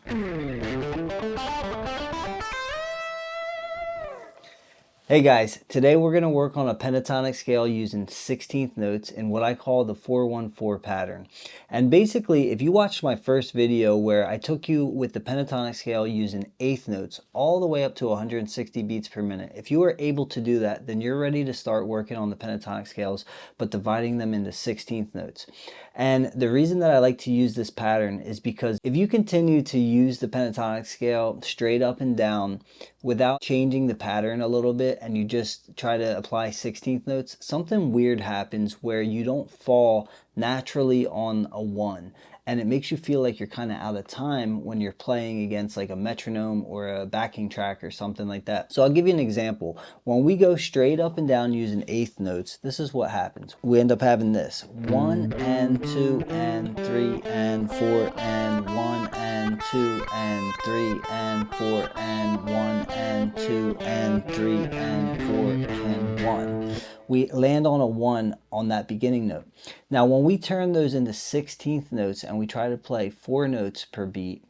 Hey guys, today we're going to work on a pentatonic scale using 16th notes in what I call the 4-1-4 pattern. And basically, if you watched my first video where I took you with the pentatonic scale using 8th notes all the way up to 160 beats per minute, if you were able to do that, then you're ready to start working on the pentatonic scales, but dividing them into 16th notes. And the reason that I like to use this pattern is because if you continue to use the pentatonic scale straight up and down without changing the pattern a little bit, and you just try to apply 16th notes, something weird happens where you don't fall naturally on a 1. And it makes you feel like you're kind of out of time when you're playing against like a metronome or a backing track or something like that. So I'll give you an example. When we go straight up and down using 8th notes, this is what happens. We end up having this 1 and 2 and 3 and 4 and 1 and 2 and 3 and 4 and 1 and 2 and 3 and 4 and 1. We land on a 1 on that beginning note. Now when we turn those into 16th notes and we try to play 4 notes per beat,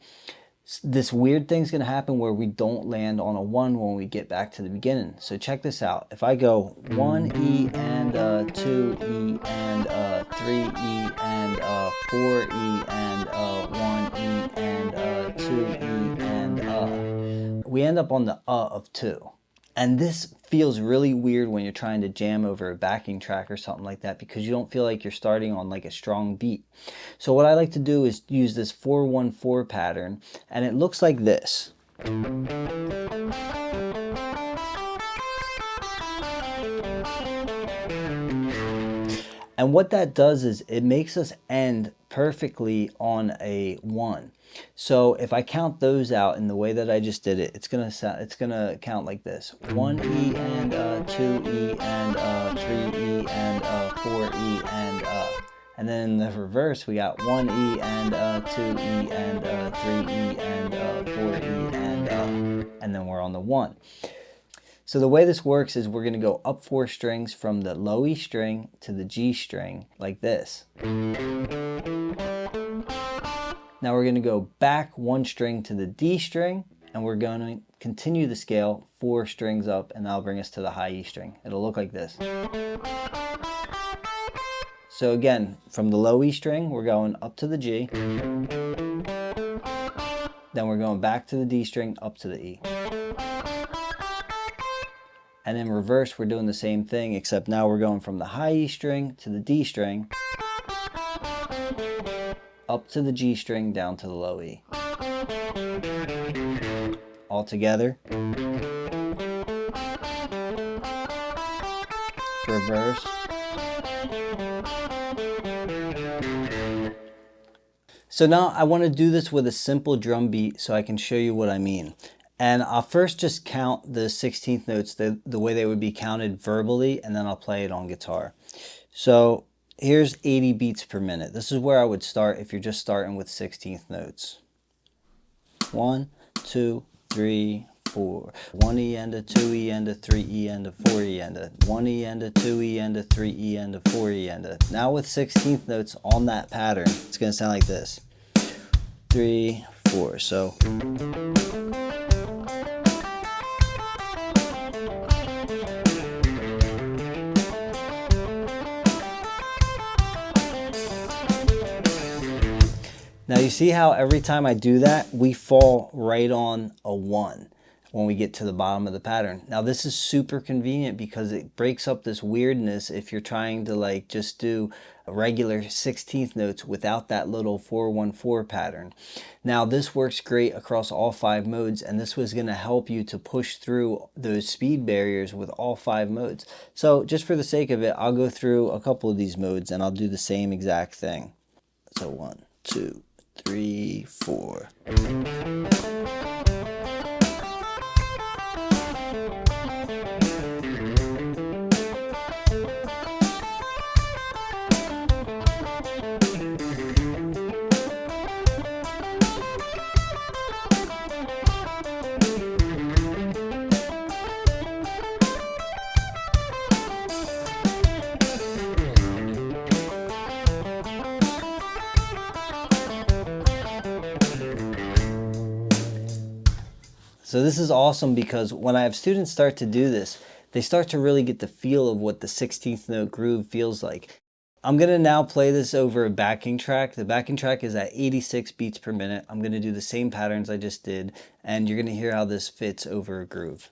this weird thing's going to happen where we don't land on a 1 when we get back to the beginning. So check this out. If I go 1E and 2E and 3E and 4E and 1E and 2E and we end up on the of 2. And this feels really weird when you're trying to jam over a backing track or something like that, because you don't feel like you're starting on like a strong beat. So what I like to do is use this 4-1-4 pattern, and it looks like this. And what that does is it makes us end perfectly on a 1. So if I count those out in the way that I just did it, it's gonna count like this: 1E and 2E and 3E and 4E and then in the reverse we got 1E and 2E and 3E and 4E and then we're on the 1. So the way this works is we're going to go up 4 strings from the low E string to the G string like this. Now we're going to go back 1 string to the D string, and we're going to continue the scale 4 strings up, and that'll bring us to the high E string. It'll look like this. So again, from the low E string, we're going up to the G. Then we're going back to the D string, up to the E. And in reverse, we're doing the same thing, except now we're going from the high E string to the D string, up to the G string, down to the low E. All together. Reverse. So now I want to do this with a simple drum beat so I can show you what I mean. And I'll first just count the 16th notes the way they would be counted verbally, and then I'll play it on guitar. So here's 80 beats per minute. This is where I would start if you're just starting with 16th notes. 1, 2, 3, 4. 1E and a 2E and a 3E and a 4E and a 1E and a 2E and a 3E and a 4E and a. Now with 16th notes on that pattern, it's going to sound like this. 3, 4. So now you see how every time I do that, we fall right on a 1 when we get to the bottom of the pattern. Now this is super convenient because it breaks up this weirdness if you're trying to like just do regular 16th notes without that little 4-1-4 pattern. Now this works great across all 5 modes, and this was going to help you to push through those speed barriers with all 5 modes. So just for the sake of it, I'll go through a couple of these modes and I'll do the same exact thing. So 1, 2, 3, 4. So this is awesome because when I have students start to do this, they start to really get the feel of what the 16th note groove feels like. I'm going to now play this over a backing track. The backing track is at 86 beats per minute. I'm going to do the same patterns I just did, and you're going to hear how this fits over a groove.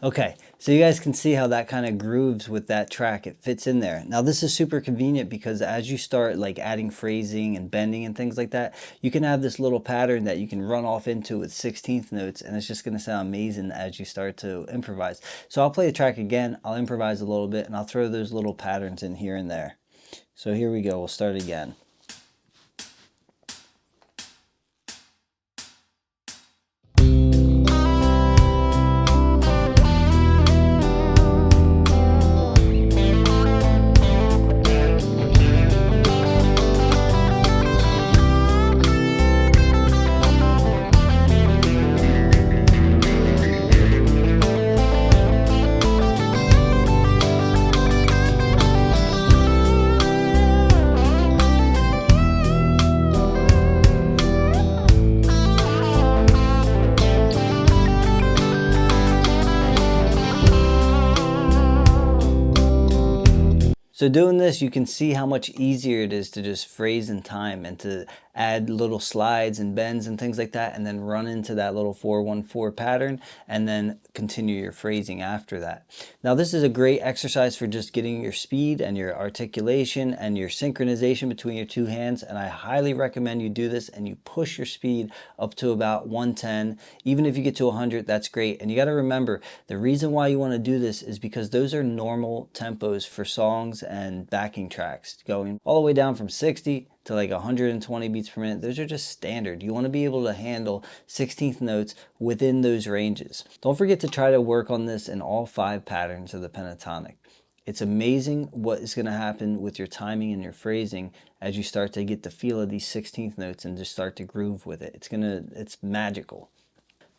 Okay, so you guys can see how that kind of grooves with that track. It fits in there. Now this is super convenient because as you start like adding phrasing and bending and things like that, you can have this little pattern that you can run off into with 16th notes, and it's just going to sound amazing as you start to improvise. So I'll play the track again, I'll improvise a little bit, and I'll throw those little patterns in here and there. So here we go, we'll start again. So doing this, you can see how much easier it is to just phrase in time and to add little slides and bends and things like that, and then run into that little 4-1-4 pattern and then continue your phrasing after that. Now this is a great exercise for just getting your speed and your articulation and your synchronization between your two hands, and I highly recommend you do this and you push your speed up to about 110. Even if you get to 100, that's great. And you got to remember, the reason why you want to do this is because those are normal tempos for songs and backing tracks, going all the way down from 60 to like 120 beats per minute. Those are just standard. You want to be able to handle 16th notes within those ranges. Don't forget to try to work on this in all 5 patterns of the pentatonic. It's amazing what is going to happen with your timing and your phrasing as you start to get the feel of these 16th notes and just start to groove with it. It's magical.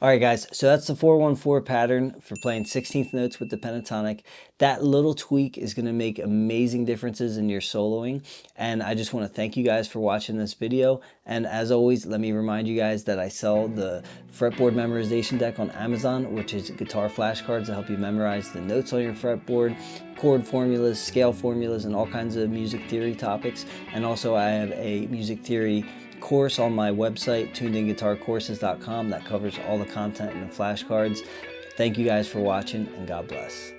Alright guys, so that's the 4-1-4 pattern for playing 16th notes with the pentatonic. That little tweak is going to make amazing differences in your soloing, and I just want to thank you guys for watching this video. And as always, let me remind you guys that I sell the fretboard memorization deck on Amazon, which is guitar flashcards that help you memorize the notes on your fretboard, chord formulas, scale formulas, and all kinds of music theory topics. And also I have a music theory course on my website, tunedinguitarcourses.com, that covers all the content in the flashcards. Thank you guys for watching, and God bless.